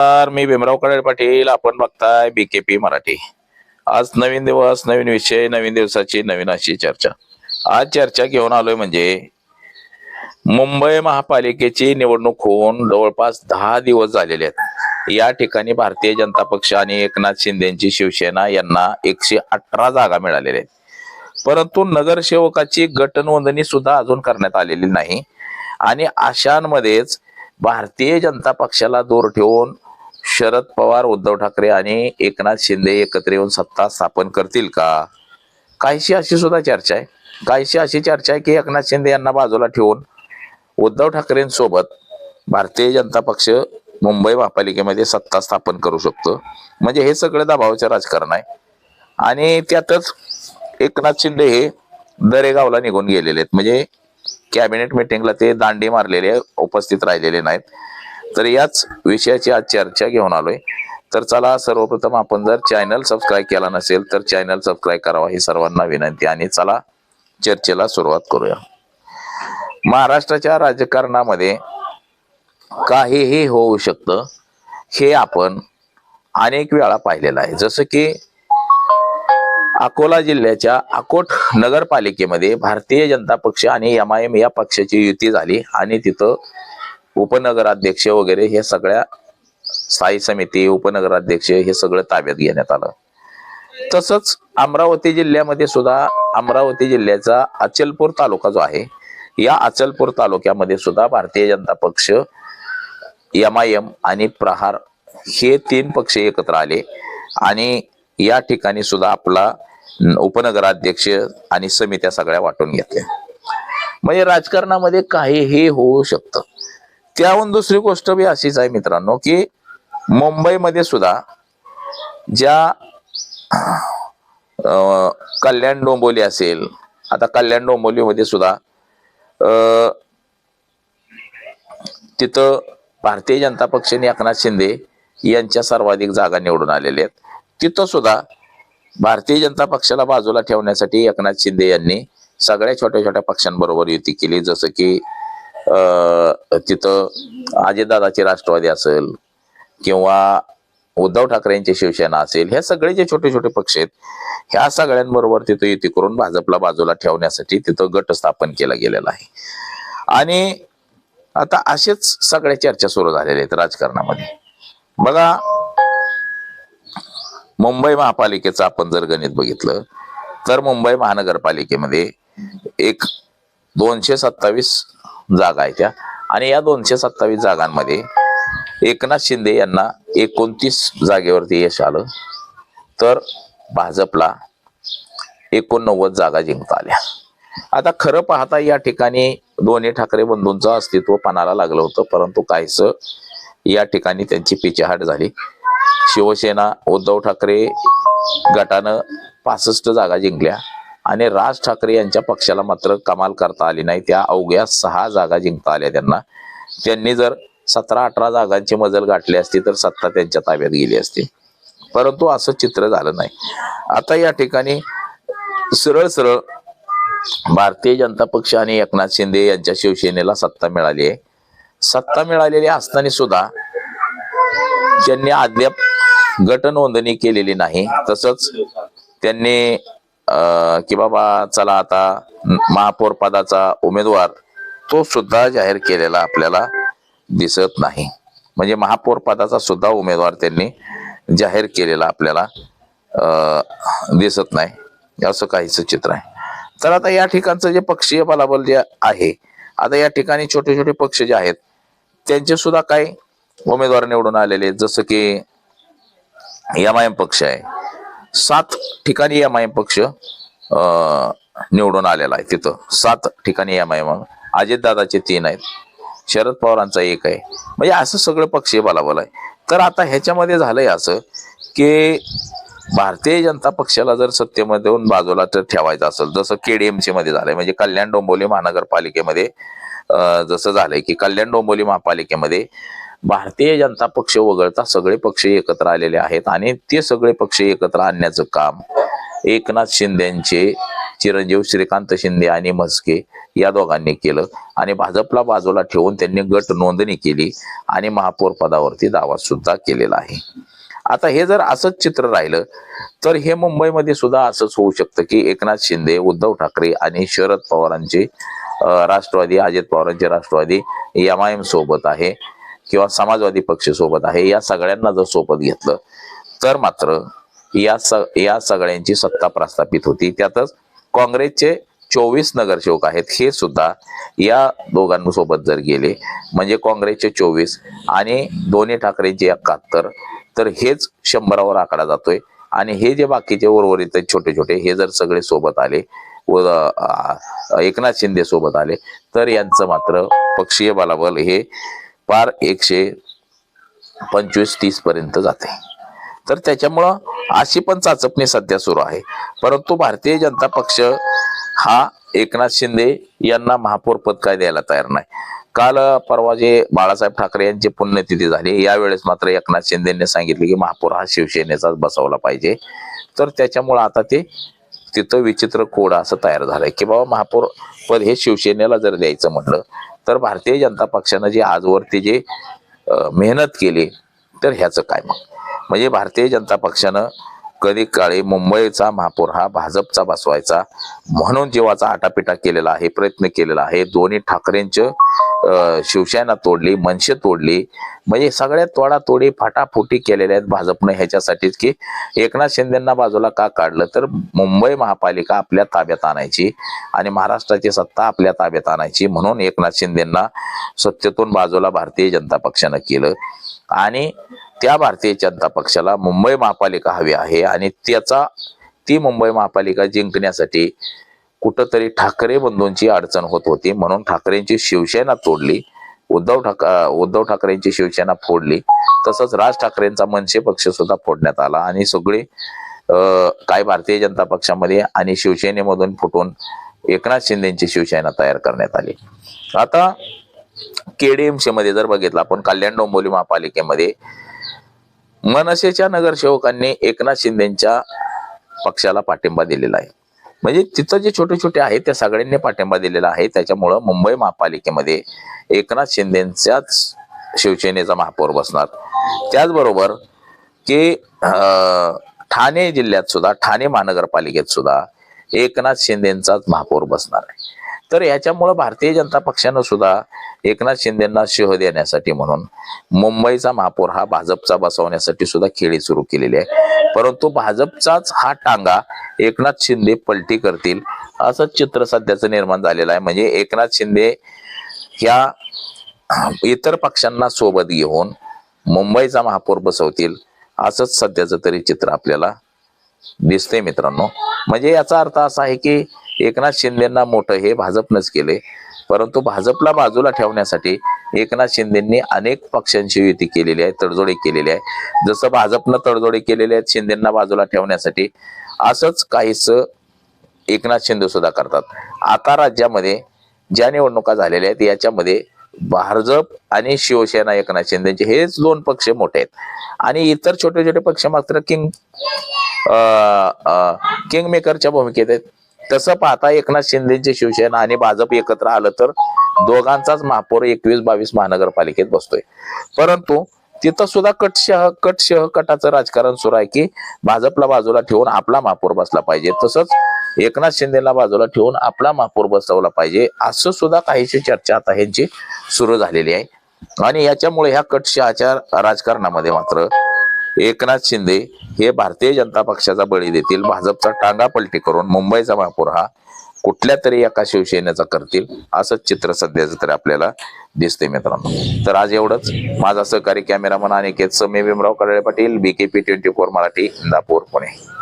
मी भीमराव कडाळे पाटील. आपण बघताय बीकेपी मराठी. आज नवीन दिवस, नवीन विषय, नवीन दिवसाची नवीन अशी चर्चा. आज चर्चा घेऊन आलोय म्हणजे मुंबई महापालिकेची निवडणूक होऊन जवळपास 10 दिवस झालेले आहेत. या ठिकाणी भारतीय जनता पक्ष आणि एकनाथ शिंदेची शिवसेना यांना 118 जागा मिळालेल्या आहेत. परंतु नगरसेवकाची गट नोंदणी सुद्धा अजून करण्यात आलेली नाही. आणि अशांमध्येच भारतीय जनता पक्षाला दूर ठेवून शरद पवार, उद्धव ठाकरे आणि एकनाथ शिंदे एकत्र येऊन सत्ता स्थापन करतील का? काहीशी अशी सुद्धा चर्चा आहे. काहीशी अशी चर्चा आहे की एकनाथ शिंदे यांना बाजूला ठेवून उद्धव ठाकरेंसोबत भारतीय जनता पक्ष मुंबई महापालिकेमध्ये सत्ता स्थापन करू शकतो. म्हणजे हे सगळं दबावाचं राजकारण आहे. आणि त्यातच एकनाथ शिंदे हे दरेगावला निघून गेलेले आहेत. म्हणजे कॅबिनेट मिटिंगला ते दांडी मारलेले, उपस्थित राहिलेले नाहीत. तर याच विषयाची आज चर्चा घेऊन आलोय. तर चला, सर्वप्रथम आपण जर चॅनल सबस्क्राईब केला नसेल तर चॅनल सबस्क्राईब करावा ही सर्वांना विनंती. आणि चला चर्चेला सुरुवात करूया. महाराष्ट्राच्या राजकारणामध्ये काहीही होऊ शकतं हे आपण अनेक वेळा पाहिलेलं आहे. जसं की अकोला जिल्ह्याच्या अकोट नगरपालिकेमध्ये भारतीय जनता पक्ष आणि MIM या पक्षाची युती झाली आणि तिथं उपनगराध्यक्ष वगैरे हे सगळ्या स्थायी समिती, उपनगराध्यक्ष हे सगळं ताब्यात घेण्यात आलं. तसंच अमरावती जिल्ह्यामध्ये सुद्धा, अमरावती जिल्ह्याचा अचलपूर तालुका जो आहे, या अचलपूर तालुक्यामध्ये सुद्धा भारतीय जनता पक्ष, MIM आणि प्रहार हे 3 पक्ष एकत्र आले आणि या ठिकाणी सुद्धा आपला उपनगराध्यक्ष आणि समित्या सगळ्या वाटून घेतल्या. म्हणजे राजकारणामध्ये काहीही होऊ शकतं. त्याहून दुसरी गोष्ट बी अशीच आहे मित्रांनो, की मुंबईमध्ये सुद्धा ज्या कल्याण डोंबिवली असेल, आता कल्याण डोंबिवलीमध्ये सुद्धा तिथं भारतीय जनता पक्ष आणि एकनाथ शिंदे यांच्या सर्वाधिक जागा निवडून आलेल्या आहेत. तिथं सुद्धा भारतीय जनता पक्षाला बाजूला ठेवण्यासाठी एकनाथ शिंदे यांनी सगळ्या छोट्या छोट्या पक्षांबरोबर युती केली. जसं की तिथं अजितदादाची राष्ट्रवादी असेल किंवा उद्धव ठाकरेंची शिवसेना असेल, हे सगळे जे छोटे छोटे पक्ष आहेत ह्या सगळ्यांबरोबर तिथं युती करून भाजपला बाजूला ठेवण्यासाठी तिथं गट स्थापन केला गेलेला आहे. आणि आता असेच सगळ्या चर्चा सुरू झालेल्या आहेत राजकारणामध्ये. बघा, मुंबई महापालिकेचं आपण जर गणित बघितलं तर मुंबई महानगरपालिकेमध्ये 227 जागा आहेत त्या. आणि या 227 जागांमध्ये एकनाथ शिंदे यांना 29 जागेवरती यश आलं, तर भाजपला 89 जागा जिंकता आल्या. आता खरं पाहता या ठिकाणी दोन्ही ठाकरे बंधूंचं अस्तित्व पणाला लागलं होतं, परंतु काहीसं या ठिकाणी त्यांची पिछेहाट झाली. शिवसेना उद्धव ठाकरे गटानं 65 जागा जिंकल्या आणि राज ठाकरे यांच्या पक्षाला मात्र कमाल करता आली नाही. त्या अवघ्या 6 जागा जिंकता आल्या त्यांना. त्यांनी जर 17-18 जागांची मजल गाठली असती तर सत्ता त्यांच्या ताब्यात गेली असती, परंतु असं चित्र झालं नाही. आता या ठिकाणी सरळ सरळ भारतीय जनता पक्ष आणि एकनाथ शिंदे यांच्या शिवसेनेला सत्ता मिळाली आहे. सत्ता मिळालेली असताना सुद्धा त्यांनी अद्याप गट नोंदणी केलेली नाही. तसंच त्यांनी की बाबा चला आता महापौर पदाचा उमेदवार तो सुद्धा जाहीर केलेला आपल्याला दिसत नाही. म्हणजे महापौर पदाचा सुद्धा उमेदवार त्यांनी जाहीर केलेला आपल्याला दिसत नाही. असं काहीच चित्र आहे. तर आता या ठिकाणचं जे पक्षीय बलाबल जे आहे, आता या ठिकाणी छोटे छोटे पक्ष जे आहेत त्यांचे सुद्धा काही उमेदवार निवडून आलेले. जसं की MIM पक्ष आहे, 7 ठिकाणी MIM पक्ष निवडून आलेला आहे. तिथं 7 ठिकाणी MIM, अजितदादाचे 3 आहेत, शरद पवारांचा 1 आहे. म्हणजे असं सगळं पक्षीय बलाबल आहे. तर आता ह्याच्यामध्ये झालंय असं की भारतीय जनता पक्षाला जर सत्तेमध्ये बाजूला तर ठेवायचं असेल, जसं KDMC मध्ये झालंय, म्हणजे कल्याण डोंबिवली महानगरपालिकेमध्ये जसं झालंय की कल्याण डोंबिवली महापालिकेमध्ये भारतीय जनता पक्ष वगळता सगळे पक्ष एकत्र आलेले आहेत आणि ते सगळे पक्ष एकत्र आणण्याचं काम एकनाथ शिंदेचे चिरंजीव श्रीकांत शिंदे आणि म्हस्के या दोघांनी केलं आणि भाजपला बाजूला ठेवून त्यांनी गट नोंदणी केली आणि महापौर पदावरती दावा सुद्धा केलेला आहे. आता हे जर असंच चित्र राहिलं तर हे मुंबईमध्ये सुद्धा असंच होऊ शकतं की एकनाथ शिंदे, उद्धव ठाकरे आणि शरद पवारांचे राष्ट्रवादी, अजित पवारांचे राष्ट्रवादी MIM सोबत आहे किंवा समाजवादी पक्ष सोबत आहे, या सगळ्यांना जर सोबत घेतलं तर मात्र या सगळ्यांची सत्ता प्रस्थापित होती. त्यातच काँग्रेसचे 24 नगरसेवक आहेत, हे सुद्धा या दोघांसोबत जर गेले म्हणजे काँग्रेसचे 24 आणि दोन्ही ठाकरेंचे 71, तर हेच 100वर आकडा जातोय. आणि हे जे बाकीचे उर्वरित छोटे छोटे हे जर सगळे सोबत आले व एकनाथ शिंदे सोबत आले तर यांचं मात्र पक्षीय बलाबल हे पार 125-30 पर्यंत जाते. तर त्याच्यामुळं अशी पण चाचपणी सध्या सुरू आहे. परंतु भारतीय जनता पक्ष हा एकनाथ शिंदे यांना महापौर पद काय द्यायला तयार नाही. काल परवा जे बाळासाहेब ठाकरे यांची पुण्यतिथी झाली, यावेळेस मात्र एकनाथ शिंदेने सांगितले की महापौर हा शिवसेनेचाच बसवला पाहिजे. तर त्याच्यामुळे आता ते तिथं विचित्र कोड असं तयार झालंय की बाबा महापौर पद हे शिवसेनेला जर द्यायचं म्हटलं तर भारतीय जनता पक्षानं जे आजवरती जे मेहनत केली तर ह्याचं काय मग. म्हणजे भारतीय जनता पक्षानं कधी काळी मुंबईचा महापौर हा भाजपचा बसवायचा म्हणून जीवाचा आटापिटा केलेला आहे, प्रयत्न केलेला आहे. दोन्ही ठाकरेंचं शिवसेना तोडली, मनसे तोडली, म्हणजे सगळ्या तोडातोडी फाटाफुटी केलेल्या आहेत भाजपने ह्याच्यासाठीच की एकनाथ शिंदेंना बाजूला का काढलं तर मुंबई महापालिका आपल्या ताब्यात आणायची आणि महाराष्ट्राची सत्ता आपल्या ताब्यात आणायची, म्हणून एकनाथ शिंदेंना सत्तेतून बाजूला भारतीय जनता पक्षानं केलं. आणि त्या भारतीय जनता पक्षाला मुंबई महापालिका हवी आहे आणि ती मुंबई महापालिका जिंकण्यासाठी कुठंतरी ठाकरे बंधूंची अडचण होत होती, म्हणून ठाकरेंची शिवसेना तोडली, उद्धव ठाकरेंची शिवसेना फोडली, तसंच राज ठाकरेंचा मनसे पक्ष सुद्धा फोडण्यात आला आणि सगळे काय भारतीय जनता पक्षामध्ये आणि शिवसेनेमधून फुटून एकनाथ शिंदेची शिवसेना तयार करण्यात आली. आता KDMC मध्ये जर बघितलं आपण, कल्याण डोंबिवली महापालिकेमध्ये मनसेच्या नगरसेवकांनी एकनाथ शिंदेच्या पक्षाला पाठिंबा दिलेला आहे. म्हणजे तिथं जे छोटे छोटे आहेत त्या सगळ्यांनी पाठिंबा दिलेला आहे. त्याच्यामुळं मुंबई महापालिकेमध्ये एकनाथ शिंदेच्याच शिवसेनेचा महापौर बसणार. त्याचबरोबर की ठाणे जिल्ह्यात सुद्धा, ठाणे महानगरपालिकेत सुद्धा एकनाथ शिंदेचाच महापौर बसणार आहे. तर याच्यामुळं भारतीय जनता पक्षानं सुद्धा एकनाथ शिंदेंना शह देण्यासाठी म्हणून मुंबईचा महापौर हा भाजपचा बसवण्यासाठी सुद्धा खेळी सुरू केलेली आहे. परंतु भाजपचाच हा टांगा एकनाथ शिंदे पलटी करतील असं चित्र सध्याचं निर्माण झालेलं आहे. म्हणजे एकनाथ शिंदे ह्या इतर पक्षांना सोबत घेऊन मुंबईचा महापौर बसवतील असंच सध्याचं तरी चित्र आपल्याला दिसतंय मित्रांनो. म्हणजे याचा अर्थ असा आहे की एकनाथ शिंदेंना मोठं हे भाजपनंच केले, परंतु भाजपला बाजूला ठेवण्यासाठी एकनाथ शिंदेंनी अनेक पक्षांची युती केलेली आहे, तडजोडी केलेली आहे. जसं भाजपनं तडजोडी केलेली आहेत शिंदेंना बाजूला ठेवण्यासाठी, असंच काहीच एकनाथ शिंदे सुद्धा करतात. आता राज्यामध्ये ज्या निवडणुका झालेल्या आहेत याच्यामध्ये भाजप आणि शिवसेना एकनाथ शिंदेचे हेच दोन पक्ष मोठे आहेत आणि इतर छोटे छोटे पक्ष मात्र किंग मेकरच्या भूमिकेत आहेत. तसं पाहता एकनाथ शिंदेची शिवसेना आणि भाजप एकत्र आलं तर दोघांचाच महापौर 21-22 महानगरपालिकेत बसतोय. परंतु तिथं सुद्धा कटाचं राजकारण सुरू आहे की भाजपला बाजूला ठेवून आपला महापौर बसला पाहिजे, तसंच एकनाथ शिंदेला बाजूला ठेवून आपला महापौर बसवला पाहिजे, असं सुद्धा काहीशी चर्चा आता ह्यांची सुरू झालेली आहे. आणि याच्यामुळे ह्या कटशहाच्या राजकारणामध्ये मात्र एकनाथ शिंदे हे भारतीय जनता पक्षाचा बळी देतील, भाजपचा टांगा पलटी करून मुंबईचा महापौर हा कुठल्या तरी एका शिवसेनेचा करतील असंच चित्र सध्याचं तरी आपल्याला दिसते मित्रांनो. तर आज एवढंच. माझा सहकारी कॅमेरामन अनिकेत समे भीमराव कडाळे पाटील, BKP 24 मराठी, इंदापूर, पुणे.